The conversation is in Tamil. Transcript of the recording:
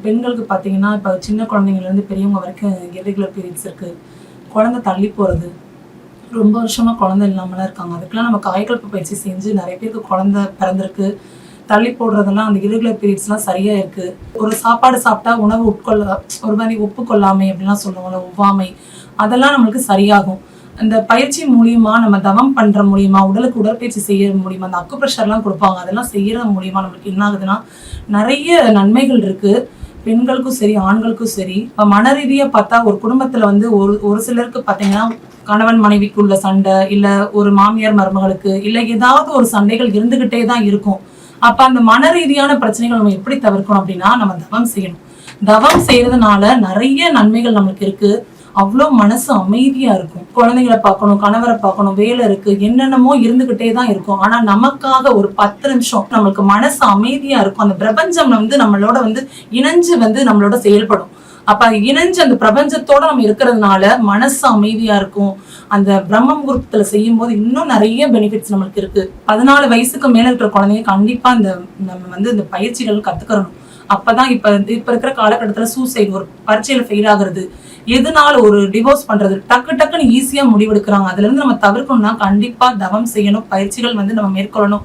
பெண்களுக்கு பார்த்தீங்கன்னா, இப்போ சின்ன குழந்தைங்கள்லேருந்து பெரியவங்க வரைக்கும் இர்ரெகுலர் பீரியட்ஸ் இருக்குது. குழந்தை தள்ளி போகிறது, ரொம்ப வருஷமாக குழந்தை இல்லாமலாம் இருக்காங்க. அதுக்கெல்லாம் நம்ம காயக்கல்ப பயிற்சி செஞ்சு நிறைய பேருக்கு குழந்தை பிறந்திருக்கு. தள்ளி போடுறதெல்லாம் அந்த இர்ரெகுலர் பீரியட்ஸ்லாம் சரியாக இருக்குது. ஒரு சாப்பாடு சாப்பிட்டா உணவு ஒரு மாதிரி ஒப்புக்கொள்ளாமை அப்படிலாம் சொல்லுவாங்கள்ல, ஒவ்வாமை, அதெல்லாம் நம்மளுக்கு சரியாகும். அந்த பயிற்சி மூலியமா நம்ம தவம் பண்ற மூலியமா, உடலுக்கு உடற்பயிற்சி செய்ய மூலியமா, அந்த அக்குப்ரெஷர்லாம் கொடுப்பாங்க, அதெல்லாம் செய்யறது மூலியமா நம்மளுக்கு என்ன ஆகுதுன்னா நிறைய நன்மைகள் இருக்கு. பெண்களுக்கும் சரி, ஆண்களுக்கும் சரி. இப்போ மன ரீதியா பார்த்தா ஒரு குடும்பத்துல வந்து ஒரு சிலருக்கு பார்த்தீங்கன்னா, கணவன் மனைவிக்குள்ள சண்டை, இல்ல ஒரு மாமியார் மருமகளுக்கு, இல்ல ஏதாவது ஒரு சண்டைகள் இருந்துகிட்டே தான் இருக்கும். அப்ப அந்த மன ரீதியான பிரச்சனைகள் நம்ம எப்படி தவிர்க்கணும் அப்படின்னா, நம்ம தவம் செய்யணும். தவம் செய்யறதுனால நிறைய நன்மைகள் நம்மளுக்கு இருக்கு. அவ்வளோ மனசு அமைதியா இருக்கும். குழந்தைங்களை பார்க்கணும், கணவரை பார்க்கணும், வேலை இருக்கு, என்னென்னமோ இருந்துகிட்டே தான் இருக்கும். ஆனா நமக்காக ஒரு 10 நிமிஷம் நம்மளுக்கு மனசு அமைதியா இருக்கும். அந்த பிரபஞ்சம் வந்து நம்மளோட வந்து இணைஞ்சு வந்து நம்மளோட செயல்படும். அப்ப இணைஞ்சு அந்த பிரபஞ்சத்தோட நம்ம இருக்கிறதுனால மனசு அமைதியா இருக்கும். அந்த பிரம்ம முகூர்த்தத்துல செய்யும் போது இன்னும் நிறைய பெனிஃபிட்ஸ் நம்மளுக்கு இருக்கு. 14 வயசுக்கு மேல இருக்கிற குழந்தைங்க கண்டிப்பா நம்ம வந்து இந்த பயிற்சிகள் கத்துக்கிறணும். அப்பதான் இப்ப இருக்கிற காலகட்டத்துல சூசைட், ஒரு பரீட்சையில ஃபெயில் ஆகுறது, எதனால ஒரு டிவோர்ஸ் பண்றது, டக்குன்னு ஈஸியா முடிவெடுக்கிறாங்க. அதுல இருந்து நம்ம தவிர்க்கணும்னா கண்டிப்பா தவம் செய்யணும், பயிற்சிகள் வந்து நம்ம மேற்கொள்ளணும்.